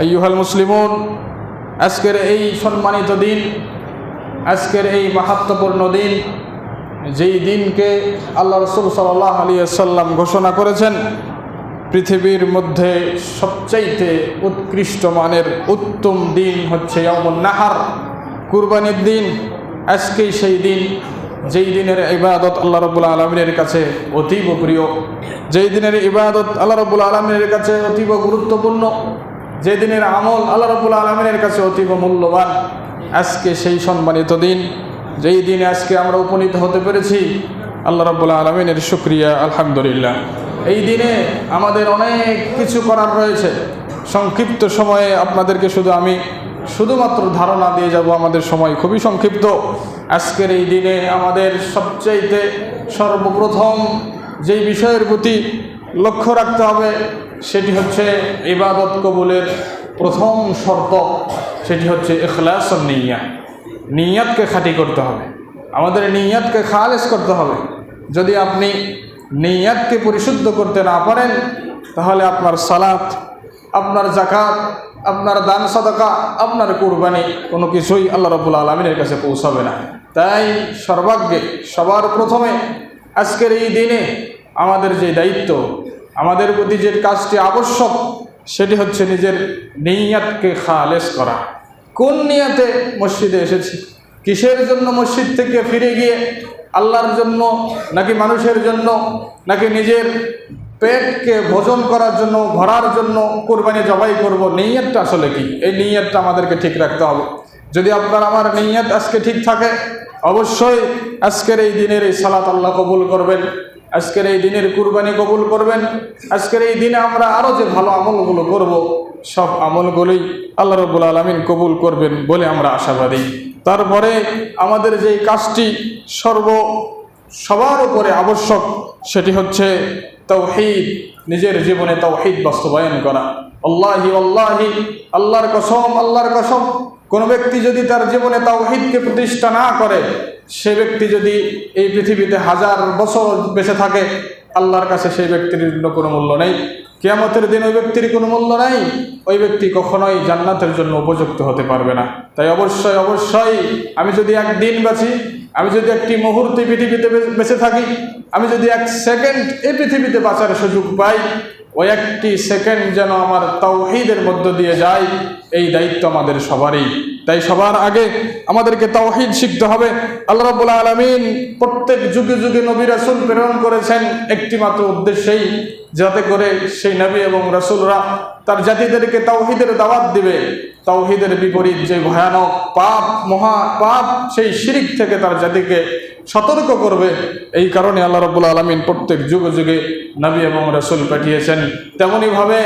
আইয়ুহাল মুসলিমুন, আজকের এই সম্মানিত দিন, আজকের এই মাহাত্ম্যপূর্ণ দিন, যেই দিনকে আল্লাহ রাসূল সাল্লাল্লাহু আলাইহি ওয়াসাল্লাম ঘোষণা করেছেন পৃথিবীর মধ্যে সবচাইতে উৎকৃষ্ট মানের উত্তম দিন হচ্ছে ইয়াউমুন নাহার, কুরবানির দিন। আজকেই সেই দিন, যেই দিনের ইবাদত আল্লাহ রাব্বুল আলামিনের কাছে অতীব প্রিয়, যেই দিনের ইবাদত আল্লাহ রাব্বুল আলামিনের কাছে অতীব গুরুত্বপূর্ণ, যে দিনের আমল আল্লাহ রাব্বুল আলামিনের কাছে অতীব মূল্যবান। আজকে সেই সম্মানিত দিন, যেই দিনে আজকে আমরা উপনীত হতে পেরেছি, আল্লাহ রাব্বুল আলামিনের শুকরিয়া, আলহামদুলিল্লাহ। এই দিনে আমাদের অনেক কিছু করার রয়েছে। সংক্ষিপ্ত সময়ে আপনাদেরকে আমি শুধুমাত্র ধারণা দিয়ে যাব, আমাদের সময় খুবই সংক্ষিপ্ত। আজকের এই দিনে আমাদের সবচাইতে সর্বপ্রথম যেই বিষয়ের প্রতি লক্ষ্য রাখতে হবে সেটি হচ্ছে ইবাদত কবুলের প্রথম শর্ত, সেটি হচ্ছে ইখলাসুন নিয়্যা। নিয়্যাতকে খাঁটি করতে হবে, আমাদের নিয়্যাতকে খালেস করতে হবে। যদি আপনি নিয়্যাতকে পরিশুদ্ধ করতে না পারেন, তাহলে আপনার সালাত, আপনার যাকাত, আপনার দান সাদাকা, আপনার কুরবানি কোনো কিছুই আল্লাহ রাব্বুল আলামিনের কাছে পৌঁছাবে না। তাই সর্বাগ্যে সবার প্রথমে আজকের এই দিনে আমাদের যে দায়িত্ব, আমাদের প্রতি যে কাজটি আবশ্যক, সেটি হচ্ছে নিজের নিয়্যাতকে খালেস করা। কোন নিয়তে মসজিদে এসেছি, কিসের জন্য মসজিদ থেকে ফিরে গিয়ে, আল্লাহর জন্য নাকি মানুষের জন্য, নাকি নিজের পেটকে ভোজন করার জন্য, ভরার জন্য কোরবানি জবাই করব, নিয়তটা আসলে কি? এই নিয়তটা আমাদেরকে ঠিক রাখতে হবে। যদি আপনার আমার নিয়ত আজকে ঠিক থাকে, অবশ্যই আজকের এই দিনের এই সালাত আল্লাহ কবুল করবেন, আজকের এই দিনের কুরবানি কবুল করবেন। আজকের এই দিনে আমরা আরও যে ভালো আমলগুলো করব, সব আমলগুলোই আল্লাহ রাব্বুল আলামিন কবুল করবেন বলে আমরা আশাবাদী। তারপরে আমাদের যেই কাজটি সবার উপরে আবশ্যক, সেটি হচ্ছে তাওহীদ, নিজের জীবনে তাওহীদ বাস্তবায়ন করা। আল্লাহি আল্লাহি, আল্লাহর কসম, কোনো ব্যক্তি যদি তার জীবনে তাওহীদকে প্রতিষ্ঠা না করে, সে ব্যক্তি যদি এই পৃথিবীতে 1000 বছর বেঁচে থাকে, আল্লাহর কাছে সেই ব্যক্তির জন্য কোনো মূল্য নেই। কিয়ামতের দিন ওই ব্যক্তির কোনো মূল্য নাই, ওই ব্যক্তি কখনোই জান্নাতের জন্য উপযুক্ত হতে পারবে না। তাই অবশ্যই আমি যদি একদিন বাঁচি, আমি যদি একটি মুহূর্তে পৃথিবীতে বেঁচে থাকি, আমি যদি 1 সেকেন্ড এই পৃথিবীতে বাঁচার সুযোগ পাই, ওই একটি সেকেন্ড যেন আমার তাওহীদের মধ্য দিয়ে যায়, এই দায়িত্ব আমাদের সবারই। তাই সবার আগে আমাদেরকে তাওহীদ শিখতে হবে। আল্লাহ রাব্বুল আলামিন প্রত্যেক যুগে যুগে নবী রাসূল প্রেরণ করেছেন একটি মাত্র উদ্দেশ্যেই, যাতে করে সেই নবী এবং রাসূলরা তার জাতিদেরকে তাওহীদের দাওয়াত দিবে, তাওহীদের বিপরীত যে ভয়ানক পাপ, মহা পাপ, সেই শিরক থেকে তার জাতিকে সতর্ক করবে। এই কারণে আল্লাহ রাব্বুল আলামিন প্রত্যেক যুগে যুগে নবী এবং রাসূল পাঠিয়েছেন। তেমনিভাবে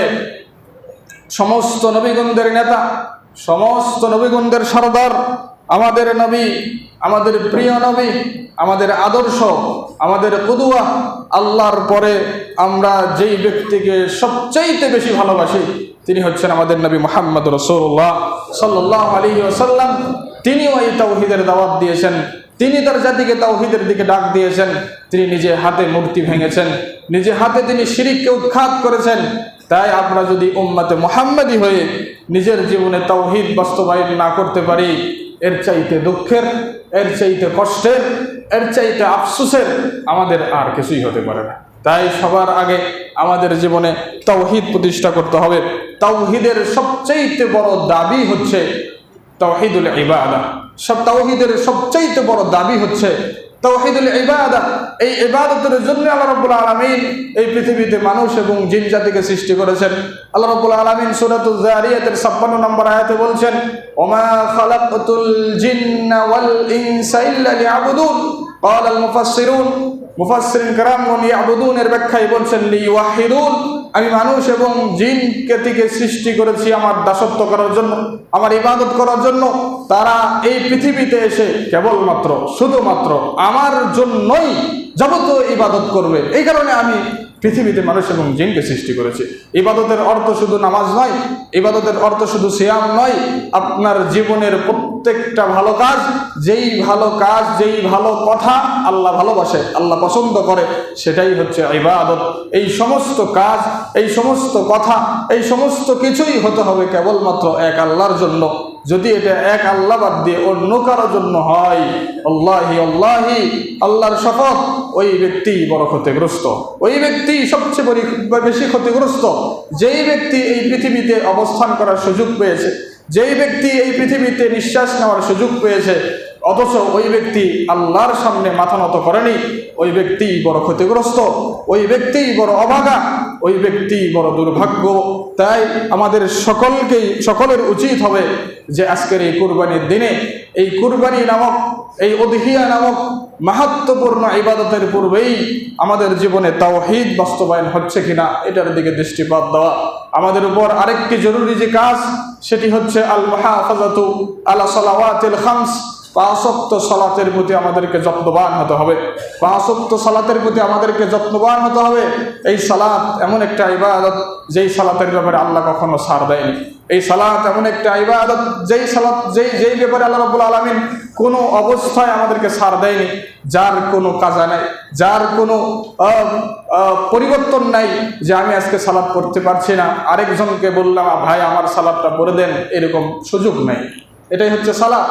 সমস্ত নবীগণদের নেতা, সমস্ত নবীগণদের সরদার, আমাদের নবী, আমাদের প্রিয় নবী, আমাদের আদর্শ, আমাদের কুদওয়া, আল্লাহর পরে আমরা যেই ব্যক্তিকে সবচাইতে বেশি ভালোবাসি, তিনি হচ্ছেন আমাদের নবী মুহাম্মদ রাসূলুল্লাহ সাল্লাল্লাহু আলাইহি ওয়াসাল্লাম। তিনিও এই তাওহীদের দাওয়াত দিয়েছেন, তিনি তার জাতিকে তাওহীদের দিকে ডাক দিয়েছেন। তিনি নিজে হাতে মূর্তি ভেঙেছেন, নিজে হাতে তিনি শিরককে উৎখাত করেছেন। তাই আমরা যদি উম্মতে মুহাম্মাদি হয়ে নিজের জীবনে তাওহীদ বাস্তবায়ন না করতে পারি, এর চাইতে দুঃখের, এর চাইতে কষ্টের, এর চাইতে আফসোসের আমাদের আর কিছুই হতে পারে না। তাই সবার আগে আমাদের জীবনে তাওহীদ প্রতিষ্ঠা করতে হবে। তাওহীদের সবচাইতে বড় দাবি হচ্ছে তাওহীদুল ইবাদা। তাওহীদের সবচাইতে বড় দাবি হচ্ছে তাওহীদুল ইবাদা। এই ইবাদতের জন্য আল্লাহ রাব্বুল আলামিন এই পৃথিবীতে মানুষ এবং জিন জাতিকে সৃষ্টি করেছেন। আল্লাহ রাব্বুল আলামিন সূরাতুজ যারিয়াতের 56 নম্বর আয়াতে বলছেন, ওমা খালাকতুল জিন্না ওয়াল ইনসা ইল্লা লিয়াবুদুন। ক্বাল আল মুফাসসিরিন কেরামগণ ইয়াবুদুন এর ব্যাখ্যায় বলছেন লিওয়াহিদুন, আমি মানুষ এবং জিনকে থেকে সৃষ্টি করেছি আমার দাসত্ব করার জন্য, আমার ইবাদত করার জন্য। তারা এই পৃথিবীতে এসে কেবলমাত্র শুধুমাত্র আমার জন্যই যাবতীয় ইবাদত করবে। এই কারণে আমি পৃথিবীতে মানুষ এবং জিনকে সৃষ্টি করেছি। ইবাদতের অর্থ শুধু নামাজ নয়, ইবাদতের অর্থ শুধু সিয়াম নয়, আপনার জীবনের প্রত্যেকটা ভালো কাজ, যেই ভালো কাজ, যেই ভালো কথা আল্লাহ ভালোবাসে, আল্লাহ পছন্দ করে, সেটাই হচ্ছে ইবাদত। এই সমস্ত কাজ, এই সমস্ত কথা, এই সমস্ত কিছুই হতে হবে কেবলমাত্র এক আল্লাহর জন্য। যদি এটা এক আল্লাহ বাদ দিয়ে অন্য কারোর জন্য হয়, আল্লাহি আল্লাহি, আল্লাহর শপথ, ওই ব্যক্তি বড় ক্ষতিগ্রস্ত, ওই ব্যক্তি সবচেয়ে বেশি ক্ষতিগ্রস্ত। যেই ব্যক্তি এই পৃথিবীতে অবস্থান করার সুযোগ পেয়েছে, যেই ব্যক্তি এই পৃথিবীতে নিঃশ্বাস নেওয়ার সুযোগ পেয়েছে, অথচ ওই ব্যক্তি আল্লাহর সামনে মাথা নত করেনি, ওই ব্যক্তি বড় ক্ষতিগ্রস্ত, ওই ব্যক্তি বড় অভাগা, ওই ব্যক্তি বড় দুর্ভাগ্য। তাই আমাদের সকলের উচিত হবে যে আজকের এই কুরবানির দিনে, এই কুরবানি নামক, এই উদহিয়া নামক মাহাত্ম্যপূর্ণ ইবাদতের পূর্বেই আমাদের জীবনে তাওহীদ বাস্তবায়ন হচ্ছে কিনা এটার দিকে দৃষ্টিপাত দেওয়া। আমাদের উপর আরেকটি জরুরি যে কাজ, সেটি হচ্ছে আল মুহাফাজাতু আলা সালাওয়াতিল খামস। 5 ওয়াক্ত সালাতের প্রতি আমাদেরকে যত্নবান হতে হবে। 5 ওয়াক্ত সালাতের প্রতি আমাদেরকে যত্নবান হতে হবে। এই সালাত এমন একটা ইবাদত, যেই সালাতের ব্যাপারে আল্লাহ কখনো ছাড় দেয়নি। এই সালাত এমন একটা ইবাদত, যেই ব্যাপারে আল্লাহ রাব্বুল আলামিন কোনো অবস্থায় আমাদেরকে ছাড় দেয়নি, যার কোনো কাজা নাই, যার কোনো পরিবর্তন নাই যে আমি আজকে সালাত পড়তে পারছি না, আরেকজনকে বললাম ভাই আমার সালাতটা পড়ে দেন, এরকম সুযোগ নেই। এটাই হচ্ছে সালাত।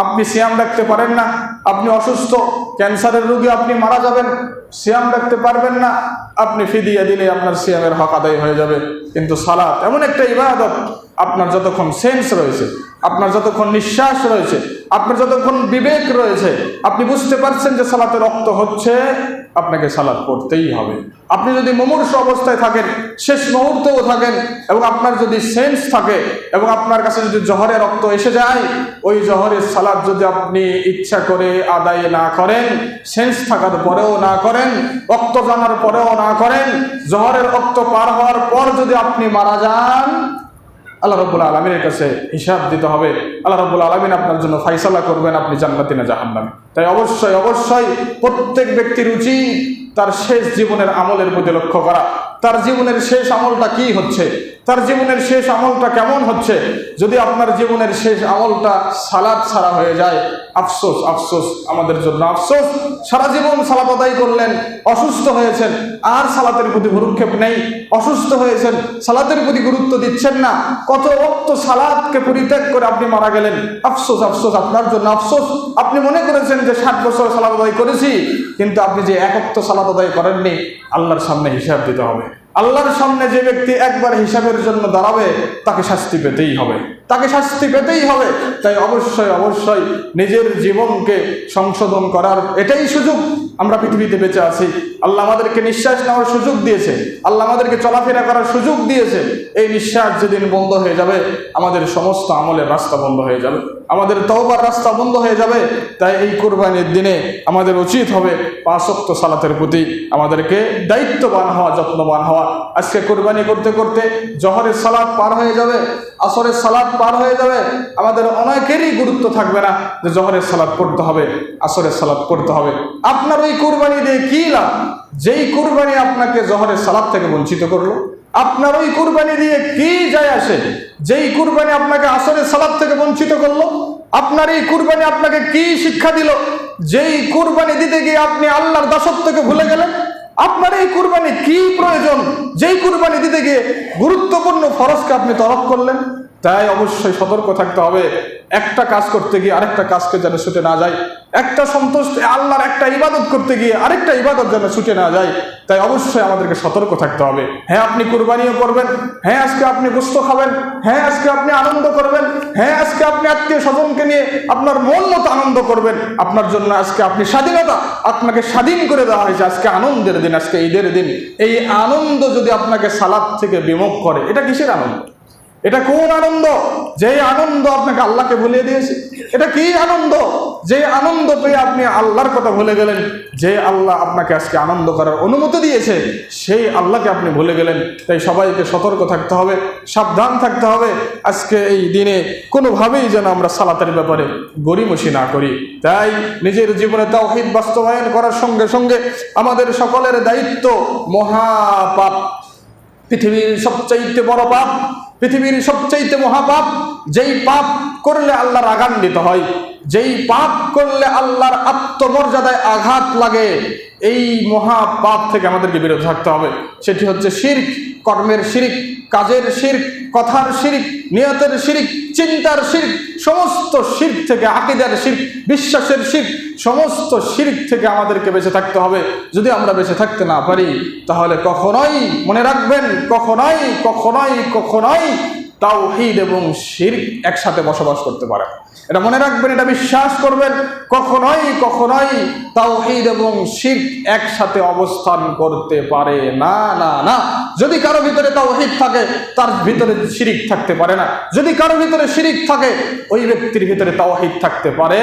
আপনি সিয়াম রাখতে পারেন না, আপনি অসুস্থ, ক্যান্সারের রোগী, আপনি মারা যাবেন, সিয়াম রাখতে পারবেন না, আপনি ফিদিয়া দিলে আপনার সিয়ামের হক আদায় হয়ে যাবে। কিন্তু সালাত এমন একটা ইবাদত, আপনার যতক্ষণ সেন্স রয়েছে, আপনার যতক্ষণ নিঃশ্বাস রয়েছে, আপনার যতক্ষণ বিবেক রয়েছে, আপনি বুঝতে পারছেন যে সালাতে রক্ত হচ্ছে, আপনাকে সালাত পড়তেই হবে। আপনি যদি মুমূর্ষু অবস্থায় থাকেন, শেষ মুহূর্তেও থাকেন, এবং আপনার যদি সেন্স থাকে, এবং আপনার কাছে যদি জহরে রক্ত এসে যায়, ওই জহরের সালাত যদি আপনি ইচ্ছা করে আদায় না করেন, সেন্স থাকার পরেও না করেন, রক্ত জানার পরেও না করেন, জহরের রক্ত পার হওয়ার পর যদি আপনি মারা যান, আল্লাহ রাব্বুল আলামিনের কাছে হিসাব দিতে হবে। আল্লাহ রাব্বুল আলামিন আপনার জন্য ফায়সালা করবেন, আপনি জান্নাতি না জাহান্নামী। তাই অবশ্যই প্রত্যেক ব্যক্তির উচিত তার শেষ জীবনের আমলের প্রতি লক্ষ্য করা। তার জীবনের শেষ আমলটা কি হচ্ছে, তার জীবনের শেষ আমলটা কেমন হচ্ছে। যদি আপনার জীবনের শেষ আমলটা সালাত ছাড়া হয়ে যায়, আফসোস, আফসোস, আমাদের জন্য আফসোস। সারা জীবন সালাত আদায় করলেন, অসুস্থ হয়েছেন, আর সালাতের প্রতি ভ্রুক্ষেপ নেই, অসুস্থ হয়েছেন, সালাতের প্রতি গুরুত্ব দিচ্ছেন না, কত ওয়াক্ত সালাতকে পরিত্যাগ করে আপনি মারা গেলেন, আফসোস, আফসোস, আপনার জন্য আফসোস। আপনি মনে করেছেন যে 60 বছর সালাত আদায় করেছি, কিন্তু আপনি যে 1 ওয়াক্ত সালাত আদায় করেননি, আল্লাহর সামনে হিসাব দিতে হবে। আল্লাহর সামনে যে ব্যক্তি একবার হিসাবের জন্য দাঁড়াবে, তাকে শাস্তি পেতেই হবে, তাকে শাস্তি পেতেই হবে। তাই অবশ্যই নিজের জীবনকে সংশোধন করার এটাই সুযোগ। আমরা পৃথিবীতে বেঁচে আছি, আল্লাহ আমাদেরকে নিঃশ্বাস নেওয়ার সুযোগ দিয়েছে, আল্লাহ আমাদেরকে চলাফেরা করার সুযোগ দিয়েছে। এই নিঃশ্বাস যেদিন বন্ধ হয়ে যাবে, আমাদের সমস্ত আমলের রাস্তা বন্ধ হয়ে যাবে, আমাদের তওবার রাস্তা বন্ধ হয়ে যাবে। তাই এই কুরবানির দিনে আমাদের উচিত হবে 5 ওয়াক্ত সালাতের প্রতি আমাদেরকে দায়িত্ববান হওয়া, যত্নবান হওয়া। আজকে কুরবানি করতে করতে জহরের সালাত পার হয়ে যাবে, আসরের সালাত পার হয়ে যাবে, আমাদের অনেকেরই গুরুত্ব থাকবে না যে জহরের সালাত পড়তে হবে, আসরের সালাত পড়তে হবে। আপনার ওই কুরবানি দিয়ে কি লাভ, যেই কুরবানি আপনাকে জহরের সালাত থেকে বঞ্চিত করলো? আপনার ওই কুরবানি দিয়ে কি যায় আসে, যেই কুরবানি আপনাকে আসরের সালাত থেকে বঞ্চিত করলো? আপনার এই কুরবানি আপনাকে কি শিক্ষা দিল, যেই কুরবানি দিতে গিয়ে আপনি আল্লাহর দাসত্বকে ভুলে গেলেন? আপনার এই কুরবানি কি প্রয়োজন, যেই কুরবানি দিতে গিয়ে গুরুত্বপূর্ণ ফরজকে আপনি তরক করলেন? তাই অবশ্যই সতর্ক থাকতে হবে, একটা কাজ করতে গিয়ে আরেকটা কাজকে যেন ছুটে না যায়, একটা সন্তুষ্ট আল্লাহর একটা ইবাদত করতে গিয়ে আরেকটা ইবাদত যেন ছুটে না যায়। তাই অবশ্যই আমাদেরকে সতর্ক থাকতে হবে। হ্যাঁ, আপনি কুরবানিও করবেন, হ্যাঁ আজকে আপনি গোশত খাবেন, হ্যাঁ আজকে আপনি আনন্দ করবেন, হ্যাঁ আজকে আপনি আত্মীয় স্বজনকে নিয়ে আপনার মন মতো আনন্দ করবেন। আপনার জন্য আজকে আপনি স্বাধীনতা, আপনাকে স্বাধীন করে দেওয়া হয়েছে। আজকে আনন্দের দিন, আজকে ঈদের দিন। এই আনন্দ যদি আপনাকে সালাত থেকে বিমুখ করে, এটা কিসের আনন্দ? এটা কোন আনন্দ? যে আনন্দ আপনাকে আল্লাহকে ভুলিয়ে দিয়েছে। এটা কি আনন্দ? যে আনন্দ পেয়ে আপনি আল্লাহর কথা ভুলে গেলেন। যে আল্লাহ আপনাকে আজকে আনন্দ করার অনুমতি দিয়েছে, সেই আল্লাহকে আপনি ভুলে গেলেন। তাই সবাইকে সতর্ক থাকতে হবে, সাবধান থাকতে হবে। আজকে এই দিনে কোনোভাবেই যেন আমরা সালাতের ব্যাপারে গড়িমসি না করি। তাই নিজের জীবনে তাওহীদ বাস্তবায়ন করার সঙ্গে সঙ্গে আমাদের সকলের দায়িত্ব, মহাপাপ, পৃথিবীর সবচাইতে বড় পাপ, পৃথিবীর সবচাইতে মহাপাপ, যেই পাপ করলে আল্লাহর রাগান্বিত হয়, যেই পাপ করলে আল্লাহর আত্মমর্যাদায় আঘাত লাগে, এই মহা পাপ থেকে আমাদেরকে বিরত থাকতে হবে। সেটি হচ্ছে শিরক, কর্মের শিরক, কাজের শিরক, কথার শিরক, নিয়তের শিরক, চিন্তার শিরক, সমস্ত শিরক থেকে, আকীদার শিরক, বিশ্বাসের শিরক, সমস্ত শিরক থেকে আমাদেরকে বেঁচে থাকতে হবে। যদি আমরা বেঁচে থাকতে না পারি তাহলে কখনোই, মনে রাখবেন, কখনোই কখনোই কখনোই তাওহীদ এবং শিরক একসাথে বসবাস করতে পারে না। এটা মনে রাখবেন, এটা বিশ্বাস করবেন, কখনোই কখনোই তাওহীদ এবং শিরক একসাথে অবস্থান করতে পারে না, না না। যদি কারো ভিতরে তাওহীদ থাকে তার ভিতরে শিরক থাকতে পারে না, যদি কারো ভিতরে শিরক থাকে ওই ব্যক্তির ভিতরে তাওহীদ থাকতে পারে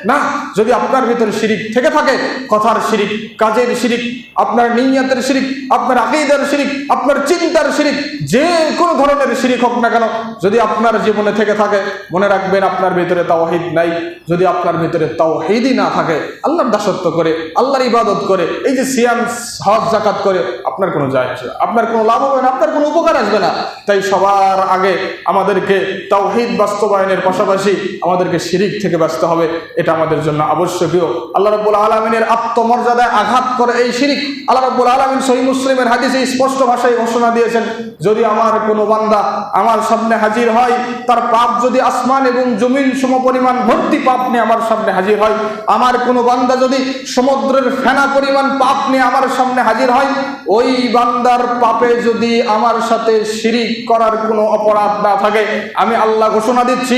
না। যদি আপনার ভিতরে শিরক থেকে থাকে, কথার শিরক, কাজের শিরক, আপনার নিয়তের শিরক, আপনার আকীদার শিরক, আপনার চিন্তার শিরক, যে কোনো ধরনের শিরক হোক না কেন, যদি আপনার জীবনে থেকে থাকে, মনে রাখবেন আপনার ভিতরে তাওহীদ নাই। যদি আপনার ভিতরে তাওহীদই না থাকে, আল্লাহর দাসত্ব করে, আল্লাহর ইবাদত করে, এই যে সিয়াম, হজ, যাকাত করে, আপনার কোনো যায় আসবে না, আপনার কোনো লাভ হবে না, আপনার কোনো উপকার আসবে না। তাই সবার আগে আমাদেরকে তাওহীদ বাস্তবায়নের পাশাপাশি আমাদেরকে শিরক থেকে বাঁচতে হবে, এটা আমাদের জন্য আবশ্যকীয়। আল্লাহ রাব্বুল আলামিনের আত্মমর্যাদায় আঘাত করে এই শিরক। আল্লাহ রাব্বুল আলামিন সহিহ মুসলিমের হাদিসে স্পষ্ট ভাষায় ঘোষণা দিয়েছেন, যদি আমার কোনো বান্দা আমার সামনে হাজির হয়, তার পাপ যদি আসমান এবং জমিন সমপরিমাণ ভর্তি পাপ নিয়ে আমার সামনে হাজির হয়, আমার কোনো বান্দা যদি সমুদ্রের ফেনা পরিমাণ পাপ নিয়ে আমার সামনে হাজির হয়, ওই বান্দার পাপে যদি আমার সাথে শিরক করার কোনো অপরাধ না থাকে, আমি আল্লাহ ঘোষণা দিচ্ছি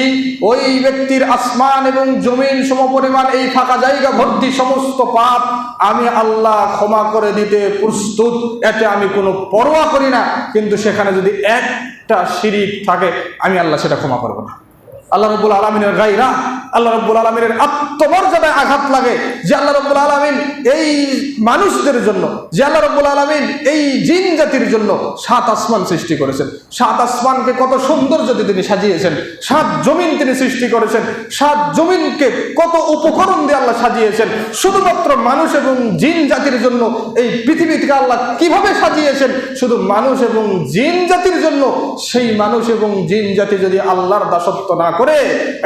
ওই ব্যক্তির আসমান এবং জমিন সমপরিমাণ এই ফাঁকা জায়গা ভর্তি সমস্ত পাপ আমি আল্লাহ ক্ষমা করে দিতে প্রস্তুত। এতে আমি কোনো পরোয়া করি না, কিন্তু সেখানে যদি একটা শিরক থাকে আমি আল্লাহ সেটা ক্ষমা করব না। আল্লাহ রাব্বুল আলামিনের গায়রা, আল্লাহ রাব্বুল আলামিনের আত্মমর্যাদায় আঘাত লাগে যে আল্লাহ রাব্বুল আলামিন এই মানুষদের জন্য, যে আল্লাহ রাব্বুল আলামিন এই জিন জাতির জন্য 7 আসমান সৃষ্টি করেছেন। 7 আসমানকে কত সৌন্দর্য দিয়ে তিনি সাজিয়েছেন, 7 জমিন তিনি সৃষ্টি করেছেন, 7 জমিনকে কত উপকরণ দিয়ে আল্লাহ সাজিয়েছেন। শুধুমাত্র মানুষ এবং জিন জাতির জন্য এই পৃথিবীকে আল্লাহ কিভাবে সাজিয়েছেন, শুধু মানুষ এবং জিন জাতির জন্য। সেই মানুষ এবং জিন জাতি যদি আল্লাহর দাসত্ব না করে,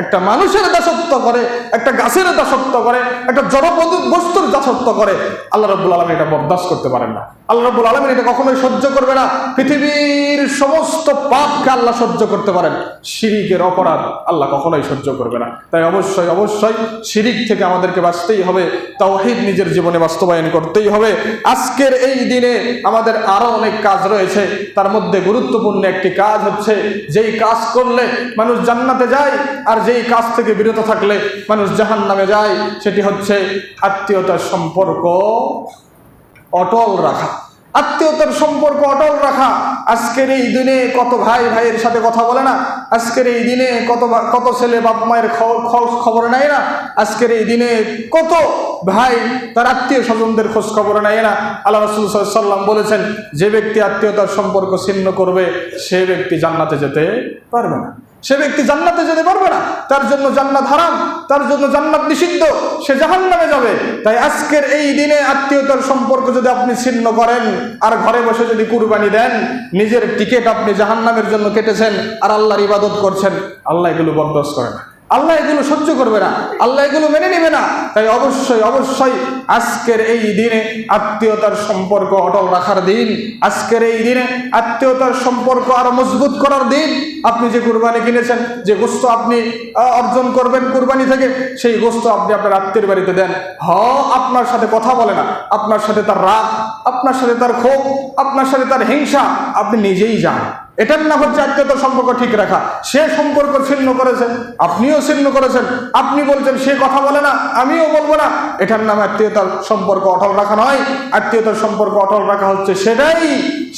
একটা মানুষের দাসত্ব করে, একটা গাছের দাসত্ব করে, একটা জড় বস্তুর দাসত্ব করে, আল্লাহ রাব্বুল আলামিন এটা বরদাস্ত করতে পারেন না। আল্লাহ রাব্বুল আলামিন এটা কখনোই সহ্য করবে না। পৃথিবীর সমস্ত পাপকে আল্লাহ সহ্য করতে পারেন, শিরকের অপরাধ আল্লাহ কখনোই সহ্য করবে না। তাই অবশ্যই অবশ্যই শিরক থেকে আমাদেরকে বাঁচতেই হবে, তাওহীদ নিজের জীবনে বাস্তবায়ন করতেই হবে। আজকের এই দিনে আমাদের আরো অনেক কাজ রয়েছে, তার মধ্যে গুরুত্বপূর্ণ একটি কাজ হচ্ছে, যেই কাজ করলে মানুষ জান্নাতে যায় আর যেই কাজ থেকে বিরত থাকলে মানুষ জাহান্নামে যায়, সেটি হচ্ছে আত্মীয়তার সম্পর্ক অটল রাখা। আত্মীয়তার সম্পর্ক অটল রাখা। আজকের এই দিনে কত ভাই ভাইয়ের সাথে কথা বলে না, আজকের এই দিনে কত ছেলে বাপ মায়ের খবর নেয় না, আজকের এই দিনে কত ভাই তার আত্মীয় স্বজনদের খোঁজ খবর নেয় না। আল্লাহ রাসূল সাল্লাল্লাহু আলাইহি ওয়াসাল্লাম বলেছেন, যে ব্যক্তি আত্মীয়তার সম্পর্ক ছিন্ন করবে সে ব্যক্তি জান্নাতে যেতে পারবে না, সে ব্যক্তি জান্নাতে যেতে পারবে না, তার জন্য জান্নাত হারাম, তার জন্য জান্নাত নিষিদ্ধ, সে জাহান্নামে যাবে। তাই আজকের এই দিনে আত্মীয়তার সম্পর্ক যদি আপনি ছিন্ন করেন আর ঘরে বসে যদি কুরবানি দেন, নিজের টিকিট আপনি জাহান্নামের জন্য কেটেছেন আর আল্লাহর ইবাদত করছেন, আল্লাহ এগুলো বরদাস্ত করে না, আল্লাহ এগুলো সহ্য করবে না, আল্লাহ এগুলো মেনে নেবে না। তাই অবশ্যই অবশ্যই আজকের এই দিনে আত্মীয়তার সম্পর্ক অটল রাখার দিন, আজকের এই দিনে আত্মীয়তার সম্পর্ক আরো মজবুত করার দিন। আপনি যে কুরবানি কিনেছেন, যে গোশত আপনি অর্জন করবেন কুরবানি থেকে, সেই গোশত আপনি আপনার আত্মীয়ের বাড়িতে দেন। আপনার সাথে কথা বলে না, আপনার সাথে তার রাগ, আপনার সাথে তার ক্ষোভ, আপনার সাথে তার হিংসা, আপনি নিজেই যান। এটার নাম হচ্ছে আত্মীয়তার সম্পর্ক ঠিক রাখা। সে সম্পর্ক ছিন্ন করেছেন, আপনিও ছিন্ন করেছেন, আপনি বলছেন সে কথা বলে না, আমিও বলবো না, এটার নাম আত্মীয়তার সম্পর্ক অটল রাখা নয়। আত্মীয়তার সম্পর্ক অটল রাখা হচ্ছে সেটাই,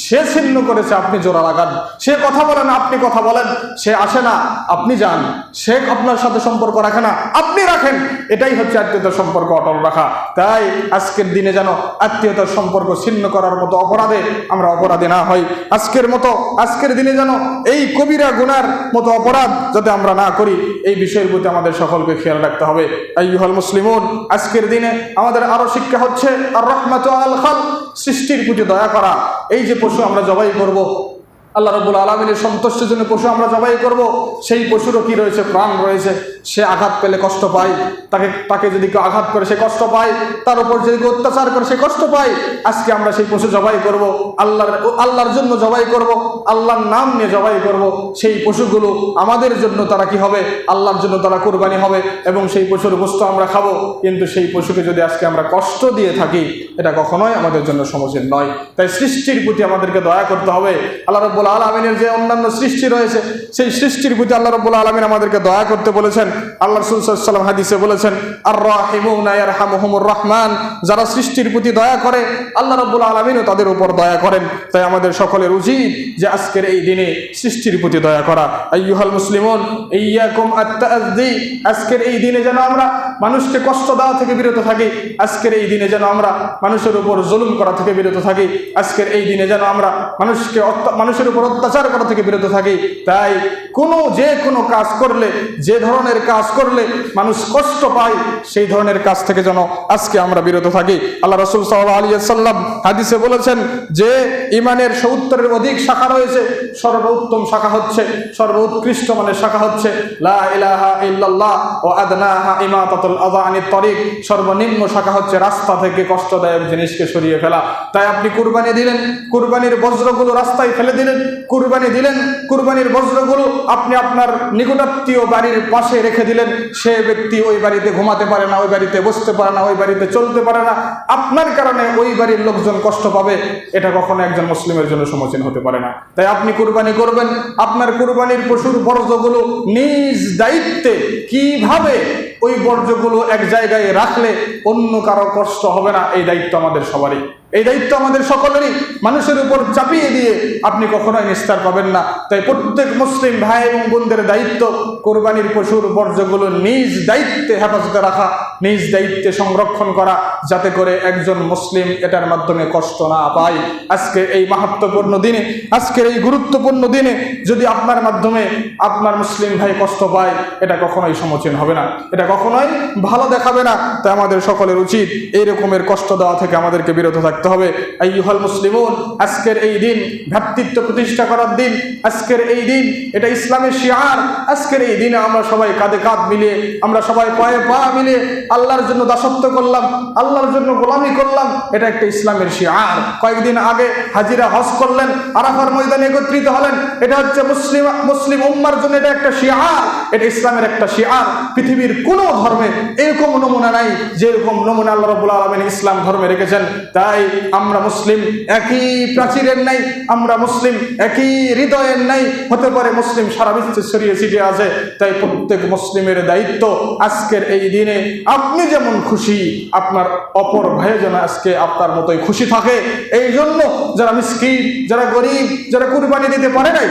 সে ছিন্ন করেছে আপনি জোড়া লাগান, সে কথা বলে না আপনি কথা বলেন, সে আসে না আপনি যান, সে আপনার সাথে সম্পর্ক রাখে না আপনি রাখেন, এটাই হচ্ছে আত্মীয়তার সম্পর্ক অটল রাখা। তাই আজকের দিনে যেন আত্মীয়তার সম্পর্ক ছিন্ন করার মতো অপরাধে আমরা অপরাধী না হই। আজকের দিনে যেন এই কবিরা গুনার মতো অপরাধ যাতে আমরা না করি, এই বিষয়ের প্রতি আমাদের সকলকে খেয়াল রাখতে হবে। আইয়ুহাল মুসলিমুন, আজকের দিনে আমাদের আরো শিক্ষা হচ্ছে আর রাহমাতু আলাল খালক, সৃষ্টির প্রতি দয়া করা। এই যে পশু আমরা জবাই করব, আল্লাহ রাব্বুল আলামিনের সন্তুষ্টির জন্য পশু আমরা জবাই করব, সেই পশুরও কি রয়েছে? প্রাণ রয়েছে। সে আঘাত পেলে কষ্ট পায়, তাকে যদি কেউ আঘাত করে সে কষ্ট পায়, তার উপর যদি কেউ অত্যাচার করে সে কষ্ট পায়। আজকে আমরা সেই পশু জবাই করব, আল্লাহর জন্য জবাই করব, আল্লাহর নাম নিয়ে জবাই করব। সেই পশুগুলো আমাদের জন্য তারা কি হবে? আল্লাহর জন্য তারা কুরবানি হবে এবং সেই পশুর গোশত আমরা খাবো। কিন্তু সেই পশুকে যদি আজকে আমরা কষ্ট দিয়ে থাকি, এটা কখনোই আমাদের জন্য সমীচীন নয়। তাই সৃষ্টির প্রতি আমাদেরকে দয়া করতে হবে। আল্লাহ রাব্বুল আলামিনের যে অন্যান্য সৃষ্টি রয়েছে, সেই সৃষ্টির প্রতি আল্লাহ রাব্বুল আলামিন আমাদেরকে দয়া করতে বলেছেন। আল্লাহ রাসূল সাল্লাল্লাহু আলাইহি ওয়াসাল্লাম হাদিসে বলেছেন, আর রাহিমুনা ইয়ারহামুহুমুর রহমান, যারা সৃষ্টির প্রতি দয়া করে আল্লাহ রাব্বুল আলামিনও তাদের উপর দয়া করেন। তাই আমাদের সকলের উচিত যে আজকের এই দিনে সৃষ্টির প্রতি দয়া করা। আইয়ুহাল মুসলিমুন ইয়্যাকুম আত-তাআযী, আজকের এই দিনে যেন আমরা মানুষকে কষ্ট দেওয়া থেকে বিরত থাকি। আজকের এই দিনে যেন আমরা মানুষের উপর জুলুম করা থেকে বিরত থাকি। আজকের এই দিনে যেন আমরা মানুষের উপর অত্যাচার করা থেকে বিরত থাকি। তাই যে কোনো কাজ করলে, যে ধরনের কাজ করলে মানুষ কষ্ট পায়, সেই ধরনের কাজ থেকে যেন আজকে আমরা বিরত থাকি। আল্লাহ রাসূল সাল্লাল্লাহু আলাইহি ওয়াসাল্লাম হাদিসে বলেছেন যে ইমানের ৭০-এর অধিক শাখা রয়েছে। সর্বোত্তম শাখা হচ্ছে, সর্বোৎকৃষ্ট মানের শাখা হচ্ছে লা ইলাহা ইল্লাল্লাহ ওয়া আদনাহা ইমাতাতুল আযা আনিত তরিক। সর্বনিম্ন শাখা হচ্ছে রাস্তা থেকে কষ্টদায়ক জিনিসকে সরিয়ে ফেলা। তাই আপনি কুরবানি দিলেন, কুরবানির বজ্রগুলো রাস্তায় ফেলে দিলেন। কুরবানি দিলেন, কুরবানির বজ্রগুলো আপনি আপনার নিকটাত্মীয় বাড়ির পাশে রেখে দিলেন। সে ব্যক্তি ওই বাড়িতে ঘুমাতে পারে না, ওই বাড়িতে বসতে পারে না, ওই বাড়িতে চলতে পারে না। আপনার কারণে ওই বাড়ির লোকজন কষ্ট পাবে। এটা কখনো একজন মুসলিমের জন্য সমীচীন হতে পারে না। তাই আপনি কুরবানি করবেন, আপনার কুরবানির পশুর বর্জ্যগুলো নিজ দায়িত্বে কিভাবে ওই বর্জ্যগুলো এক জায়গায় রাখলে অন্য কারো কষ্ট হবে না, এই দায়িত্ব আমাদের সবারই। এই দায়িত্ব আমাদের সকলেরই। মানুষের উপর চাপিয়ে দিয়ে আপনি কখনোই নিস্তার পাবেন না। তাই প্রত্যেক মুসলিম ভাই এবং বোনদের দায়িত্ব কোরবানির পশুর বর্জ্যগুলো নিজ দায়িত্বে হেফাজতে রাখা, নিজ দায়িত্বে সংরক্ষণ করা, যাতে করে একজন মুসলিম এটার মাধ্যমে কষ্ট না পায়। আজকে এই মাহাত্ম্যপূর্ণ দিনে, আজকের এই গুরুত্বপূর্ণ দিনে যদি আপনার মাধ্যমে আপনার মুসলিম ভাই কষ্ট পায়, এটা কখনোই সমীচীন হবে না, এটা কখনোই ভালো দেখাবে না। তাই আমাদের সকলের উচিত এই রকমের কষ্ট দেওয়া থেকে আমাদেরকে বিরত থাকতে হবে। আইয়ুহাল মুসলিমুন, আজকের এই দিন ভ্রাতৃত্ব প্রতিষ্ঠা করার দিন। আজকের এই দিন এটা ইসলামের শিআর। আজকের এই দিনে আমরা সবাই কাঁধে কাঁধ মিলিয়ে, আমরা সবাই পায়ে পা মিলিয়ে আল্লাহর জন্য দাসত্ব করলাম, আল্লাহর জন্য গোলামি করলাম। এটা একটা ইসলামের শিআর। কয়েকদিন আগে হাজিরা হজ করলেন, আরাফার ময়দানে একত্রিত হলেন। এটা হচ্ছে মুসলিম উম্মার জন্য এটা একটা শিআর, এটা ইসলামের একটা শিআর। পৃথিবীর কোনো ধর্মে এরকম নমুনা নাই যেরকম নমুনা আল্লাহ রাব্বুল আলামিন ইসলাম ধর্মে রেখেছেন। তাই আমরা মুসলিম একই প্রাচীরের নাই, আমরা মুসলিম একই হৃদয়ের নাই, হতে পারে মুসলিম সারা বিশ্বে ছড়িয়ে ছিটিয়ে আছে। তাই প্রত্যেক মুসলিমের দায়িত্ব আজকের এই দিনে আপনি যেমন খুশি, আপনার অপর ভাই যেন আজকে আপনার মতোই খুশি থাকে। এই জন্য যারা মিসকিন, যারা গরিব, যারা কুরবানি দিতে পারে নাই,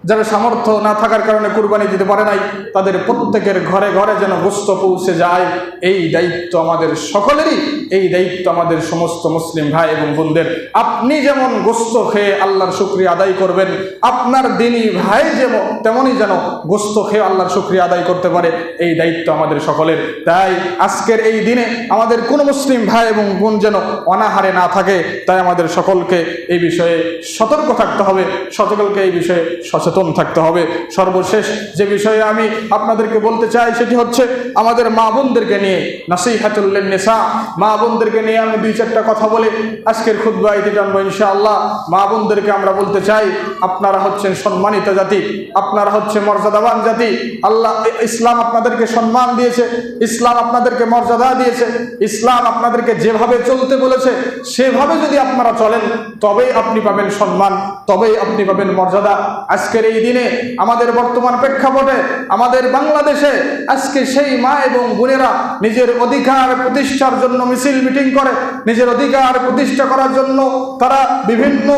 যারা সামর্থ্য না থাকার কারণে কুরবানি দিতে পারে নাই, তাদের প্রত্যেকের ঘরে ঘরে যেন গোশত পৌঁছে যায়, এই দায়িত্ব আমাদের সকলেরই। এই দায়িত্ব আমাদের সমস্ত মুসলিম ভাই এবং বোনদের। আপনি যেমন গোশত খেয়ে আল্লাহর শুকরিয়া আদায় করবেন, আপনার দিনী ভাই যেমন তেমনই যেন গোশত খেয়ে আল্লাহর শুকরিয়া আদায় করতে পারে, এই দায়িত্ব আমাদের সকলের। তাই আজকের এই দিনে আমাদের কোনো মুসলিম ভাই এবং বোন যেন অনাহারে না থাকে। তাই আমাদের সকলকে এই বিষয়ে সতর্ক থাকতে হবে, সকলকে এই বিষয়ে সচেতন থাকতে হবে। সর্বশেষ যে বিষয়ে আমি আপনাদেরকে বলতে চাই সেটি হচ্ছে আমাদের মা বোনদেরকে নিয়ে, নাসিহাতুল লিন-নিসা। মা বোনদেরকে নিয়ে আমি 2-4টা কথা বলে আজকের খুতবা ইতি টানবো ইনশাআল্লাহ। মা বোনদেরকে আমরা বলতে চাই, আপনারা হচ্ছেন সম্মানিত জাতি, আপনারা হচ্ছে মর্যাদাবান জাতি। আল্লাহ ইসলাম আপনাদেরকে সম্মান দিয়েছে, ইসলাম আপনাদেরকে মর্যাদা দিয়েছে। ইসলাম আপনাদেরকে যেভাবে চলতে বলেছে সেভাবে যদি আপনারা চলেন, তবেই আপনি পাবেন সম্মান, তবেই আপনি পাবেন মর্যাদা। আজকের এই দিনে আমাদের বর্তমান প্রেক্ষাপটে আমাদের বাংলাদেশে আজকে সেই মা এবং বোনেরা নিজের অধিকার প্রতিষ্ঠার জন্য মিছিল মিটিং করে, নিজের অধিকার প্রতিষ্ঠা করার জন্য তারা বিভিন্ন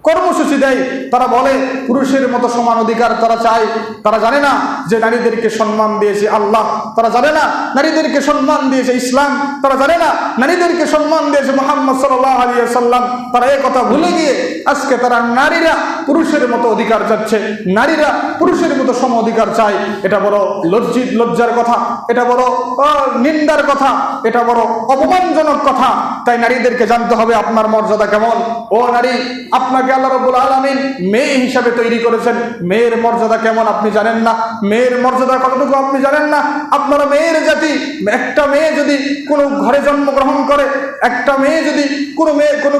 কর্মসূচি দেয়। তারা বলে পুরুষের মতো সমান অধিকার তারা চায়। তারা জানে না যে নারীদেরকে সম্মান দিয়েছে আল্লাহ, তারা জানে না নারীদেরকে সম্মান দিয়েছে ইসলাম, তারা জানে না নারীদেরকে সম্মান দিয়েছে মুহাম্মদ সাল্লাল্লাহু আলাইহি ওয়াসাল্লাম। তারা এই কথা ভুলে গিয়ে আজকে তারা নারীরা পুরুষের মতো অধিকার চাচ্ছে, নারীরা পুরুষের মতো সম অধিকার চায়। এটা বড় লজ্জার কথা, এটা বড় নিন্দার কথা, এটা বড় অপমানজনক কথা। তাই নারীদেরকে জানতে হবে আপনার মর্যাদা কেমন। ও নারী, আপনাকে আল্লাহ রাব্বুল আলামিন মেয়ে হিসাবে তৈরি করেছেন। মেয়ের মর্যাদা কেমন আপনি জানেন না? মেয়ের মর্যাদা কতটুকু আপনি জানেন না? আপনারা মেয়ের জাতি। একটা মেয়ে যদি কোনো ঘরে জন্মগ্রহণ করে, একটা মেয়ে যদি কোনো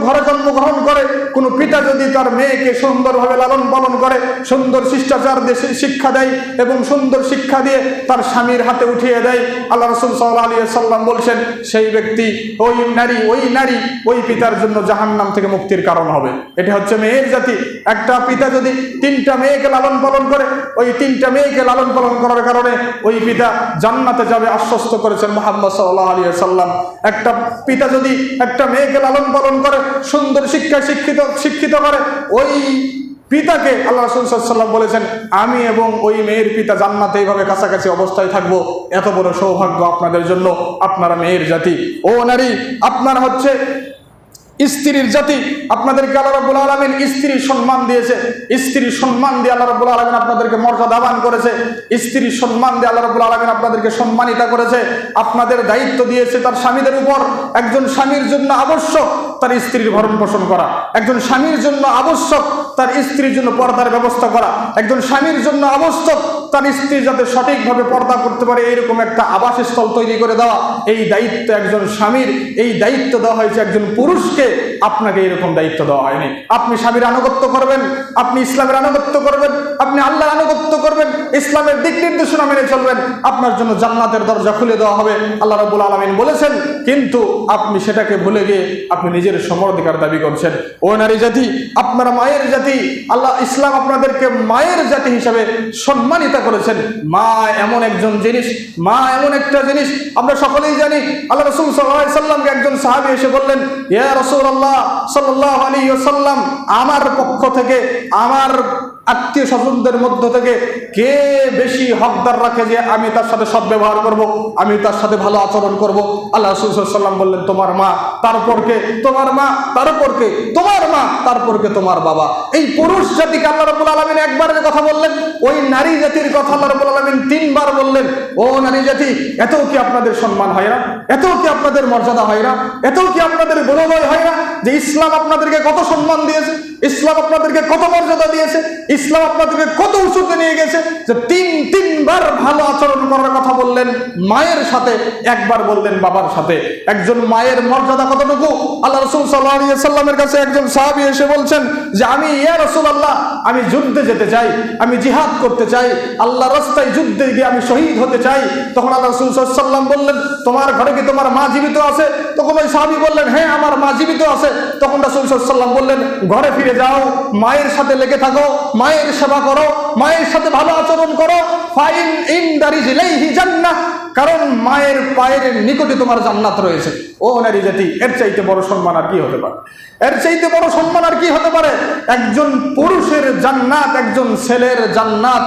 ঘরে জন্মগ্রহণ করে, কোনো পিতা যদি তার মেয়েকে সুন্দরভাবে লালন পালন করে, সুন্দর শিষ্টাচার দিয়ে শিক্ষা দেয় এবং সুন্দর শিক্ষা দিয়ে তার স্বামীর হাতে উঠিয়ে দেয়, আল্লাহ রাসূল সাল্লাল্লাহু আলাইহি ওয়াসাল্লাম বলছেন সেই ব্যক্তি, ওই নারী ওই পিতার জন্য জাহান্নাম থেকে মুক্তির কারণ হবে। এটা হচ্ছে মেয়ের জাতি। একটা পিতা যদি 3টা মেয়েকে লালন পালন করে, ওই 3টা মেয়েকে লালন পালন করার কারণে ওই পিতা জান্নাতে যাবে আশ্বস্ত করেছেন মুহাম্মদ সাল্লাল্লাহু আলাইহি ওয়াসাল্লাম। একটা পিতা যদি একটা মেয়েকে লালন পালন করে, সুন্দর শিক্ষায় শিক্ষিত করে, ওই পিতাকে আল্লাহ রাসূল সাল্লাল্লাহু আলাইহি ওয়াসাল্লাম বলেছেন আমি এবং ওই মেয়ের পিতা জান্নাতে এইভাবে কাছাকাছি অবস্থায় থাকবো। এত বড় সৌভাগ্য আপনাদের জন্য, আপনারা মেয়ের জাতি। ও নারী, আপনারা হচ্ছে স্ত্রীর জাতি। আপনাদেরকে আল্লাহ রাব্বুল আলামিন স্ত্রীর সম্মান দিয়েছে। স্ত্রীর সম্মান দিয়ে আল্লাহ রাব্বুল আলামিন আপনাদেরকে মর্যাদাবান করেছে। স্ত্রীর সম্মান দিয়ে আল্লাহ রাব্বুল আলামিন আপনাদেরকে সম্মানিত করেছে। আপনাদের দায়িত্ব দিয়েছে তার স্বামীদের উপর। একজন স্বামীর জন্য আবশ্যক তার স্ত্রীর ভরণ পোষণ করা। একজন স্বামীর জন্য আবশ্যক তার স্ত্রীর জন্য পর্দার ব্যবস্থা করা। একজন স্বামীর জন্য আবশ্যক তার স্ত্রী যাতে সঠিকভাবে পর্দা করতে পারে এরকম একটা আবাসস্থল তৈরি করে দেওয়া। এই দায়িত্ব একজন স্বামীর, এই দায়িত্ব দেওয়া হয়েছে একজন পুরুষকে। আপনাকে এরকম দায়িত্ব দেওয়া হয়নি। আপনি স্বামীর আনুগত্য করবেন, আপনি ইসলামের আনুগত্য করবেন, আপনি আল্লাহর আনুগত্য করবেন, ইসলামের দিক নির্দেশনা মেনে চলবেন, আপনার জন্য জান্নাতের দরজা খুলে দেওয়া হবে আল্লাহ রাব্বুল আলামিন বলেছেন। কিন্তু আপনি সেটাকে ভুলে গিয়ে আপনি নিজের সমঅধিকার দাবি করছেন। ও নারী জাতি, আপনারা মায়ের জাতি। আল্লাহ ইসলাম আপনাদেরকে মায়ের জাতি হিসাবে সম্মানিত করেছেন। মা এমন একজন জিনিস, মা এমন একটা জিনিস আমরা সকলেই জানি। আল্লাহ রাসূল সাল্লাল্লাহু আলাইহি ওয়াসাল্লামকে একজন সাহাবী এসে বললেন, ইয়া রাসূলুল্লাহ সাল্লাল্লাহু আলাইহি ওয়াসাল্লাম, আমার পক্ষ থেকে আমার আত্মীয় স্বজনদের মধ্য থেকে কে বেশি হকদার রাখে যে আমি তার সাথে সদ্ব্যবহার করব, আমি তার সাথে ভালো আচরণ করব? আল্লাহ রাসূল সাল্লাল্লাহু আলাইহি ওয়াসাল্লাম বললেন, তোমার মা, তারপর কে? তোমার মা, তারপর কে? তোমার মা, তারপর কে? তোমার বাবা। এই পুরুষ জাতিকে আল্লাহ রাব্বুল আলামিন একবারের কথা বললেন, ওই নারী জাতির কথা আল্লাহ রাব্বুল আলামিন 3বার বললেন। ও নারী জাতি, এত কি আপনাদের সম্মান হয় না? এত কি আপনাদের মর্যাদা হয় না? এত কি আপনাদের গৌরবময় হয় না যে ইসলাম আপনাদেরকে কত সম্মান দিয়েছে, ইসলাম আপনাদেরকে কত মর্যাদা দিয়েছে, ইসলাম আপনাদেরকে কত উঁচুতে নিয়ে গেছে যে তিনবার ভালো আচরণ করার কথা বললেন মায়ের সাথে, একবার বললেন বাবার সাথে। একজন মায়ের মর্যাদা কতটুকু? আল্লাহ রাসূল সাল্লাল্লাহু আলাইহি ওয়াসাল্লামের কাছে একজন সাহাবী এসে বলছেন যে আমি, ইয়া রাসূলুল্লাহ, আমি যুদ্ধে যেতে চাই, আমি জিহাদ করতে চাই, আল্লাহর রাস্তায় যুদ্ধে গিয়ে আমি শহীদ হতে চাই। তখন আল্লাহ রাসূল সাল্লাল্লাহু আলাইহি ওয়াসাল্লাম বললেন, তোমার ঘরে কি তোমার মা জীবিত আছে? তখন ওই সাহাবী বললেন, হ্যাঁ, আমার মা জীবিত আছে। তখন রাসূল সাল্লাল্লাহু আলাইহি ওয়াসাল্লাম বললেন, ঘরে ফিরে যাও, মায়ের সাথে লেগে থাকো, মায়ের সেবা করো, মায়ের সাথে ভালো আচরণ করো। ফাইন ইনদা রিজলিহি জান্নাহ, কারণ মায়ের পায়ের নিকটে তোমার জান্নাত রয়েছে। ও নারী জাতি, এর চাইতে বড় সম্মান আর কি হতে পারে? এর চাইতে বড় সম্মান আর কি হতে পারে? একজন পুরুষের জান্নাত, একজন ছেলের জান্নাত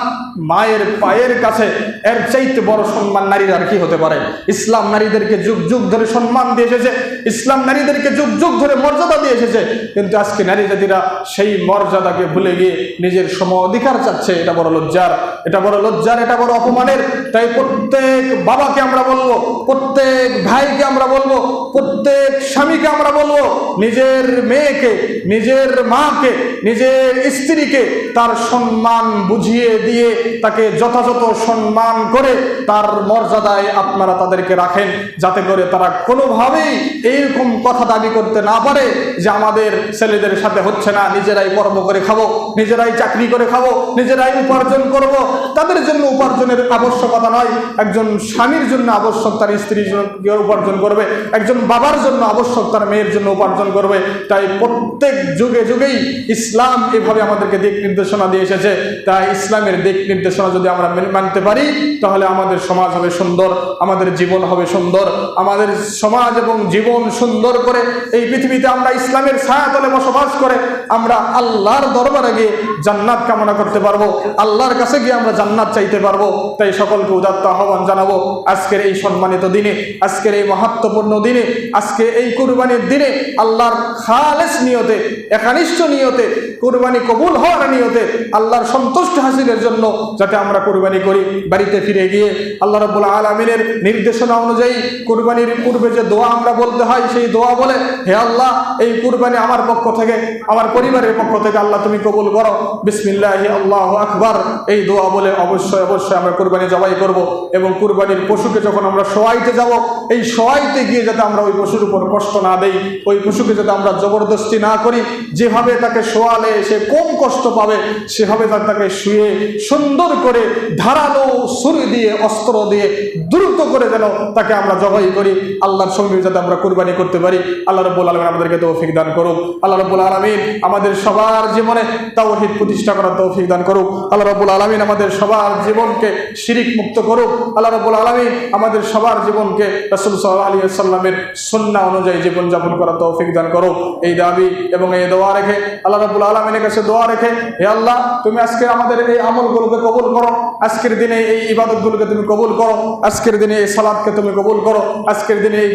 মায়ের পায়ের কাছে, এর চাইতে বড় সম্মান নারীর আর কি হতে পারে? ইসলাম নারীদেরকে যুগ যুগ ধরে সম্মান দিয়ে এসেছে, ইসলাম নারীদেরকে যুগ যুগ ধরে মর্যাদা দিয়ে এসেছে। কিন্তু আজকে নারী জাতিরা সেই মর্যাদাকে ভুলে গিয়ে নিজের সম অধিকার চাচ্ছে। এটা বড় লজ্জার, এটা বড় লজ্জার, এটা বড় অপমানের। তাই প্রত্যেক বাবাকে আমরা বলবো, প্রত্যেক ভাইকে আমরা বলবো, প্রত্যেক স্বামীকে আমরা বলবো, নিজের মেয়েকে, নিজের মাকে, নিজের স্ত্রীকে তার সম্মান বুঝিয়ে দিয়ে তাকে যথাযথ সম্মান করে তার মর্যাদায় আপনারা তাদেরকে রাখেন, যাতে করে তারা কোনোভাবেই এইরকম কথা দাবি করতে না পারে যে আমাদের ছেলেদের সাথে হচ্ছে না, নিজেরাই কর্ম করে খাবো, নিজেরাই চাকরি করে খাবো, নিজেরাই উপার্জন করব। তাদের জন্য উপার্জনের আবশ্যকতা নয়। একজন স্বামীর জন্য আবশ্যক তার স্ত্রীর জন্য উপার্জন করবে, একজন বাবার জন্য আবশ্যক তার মেয়ের জন্য উপার্জন করবে। তাই প্রত্যেক যুগে যুগেই ইসলাম এভাবে আমাদেরকে দিক নির্দেশনা দিয়ে এসেছে। তাই ইসলামের দিক নির্দেশনা যদি আমরা মানতে পারি, তাহলে আমাদের সমাজ হবে সুন্দর, আমাদের জীবন হবে সুন্দর। আমাদের সমাজ এবং জীবন সুন্দর করে এই পৃথিবীতে আমরা ইসলামের ছায়াতলে বসবাস করে আমরা আল্লাহর দরবারে গিয়ে জান্নাত কামনা করতে পারবো, আল্লাহর কাছে গিয়ে আমরা জান্নাত চাইতে পারবো। তাই সকলকে উদাত্ত আহ্বান জানাবো, আজকের এই সম্মানিত দিনে, আজকের এই মহত্বপূর্ণ দিনে, আজকে এই কুরবানির দিনে আল্লাহর খালেস নিয়তে, একনিষ্ঠ নিয়তে, কুরবানি কবুল হওয়ার নিয়তে, আল্লাহর সন্তুষ্ট হাসিলের জন্য যাতে আমরা কুরবানি করি। বাড়িতে ফিরে গিয়ে আল্লাহ রাব্বুল আলামিনের নির্দেশনা অনুযায়ী কুরবানির পূর্বে যে দোয়া আমরা বলতে হয়, সেই দোয়া বলে, হে আল্লাহ, এই কুরবানি আমার পক্ষ থেকে, আমার পরিবারের পক্ষ থেকে আল্লাহ তুমি কবুল করো। বিসমিল্লাহি আল্লাহু আকবার, এই দোয়া বলে অবশ্যই আমরা কুরবানি জবাই করব। এবং কুরবানির পশুকে যখন আমরা শোয়াইতে যাব, এই শোয়াইতে গিয়ে যাতে আমরা ওই পশুর উপর কষ্ট না দেই, ওই পশুকে যাতে আমরা জবরদস্তি না করি। যেভাবে তাকে শোয়ালে সে কম কষ্ট পাবে, সেভাবে তাকে শুয়ে সুন্দর করে ধারালো ছুরি দিয়ে, অস্ত্র দিয়ে দ্রুত করে যেন তাকে আমরা জবাই করি। আল্লাহর সঙ্গে যাতে আমরা কুরবানি করতে পারি। আল্লাহ রাব্বুল আলামিন আমাদেরকে তৌফিক দান করুক। আল্লাহ রাব্বুল আলামিন আমাদের সবার জীবনে তাওহীদ প্রতিষ্ঠা করার তৌফিক দান করুক। আল্লাহ রাব্বুল আলামিন আমাদের সবার জীবনকে শিরিক মুক্ত করুক। আল্লাহ রাব্বুল আলামিন আমাদের সবার জীবনকে রাসূল সাল্লাল্লাহু আলাইহি ওয়াসাল্লামের সুন্নাহ অনুযায়ী জীবনযাপন করার তৌফিক দান করুক। এই দাবি এবং এই দোয়া রেখে আল্লাহ রাব্বুল আলামিনের কাছে দোয়া রেখে, হে আল্লাহ, তুমি আজকে আমাদের এই আমলগুলোকে কবুল করো, আজকের দিনে এই ইবাদতগুলোকে তুমি কবুল করো, আজকের দিনে এই সালাতকে তুমি কবুল করো, আজকের দিনে এই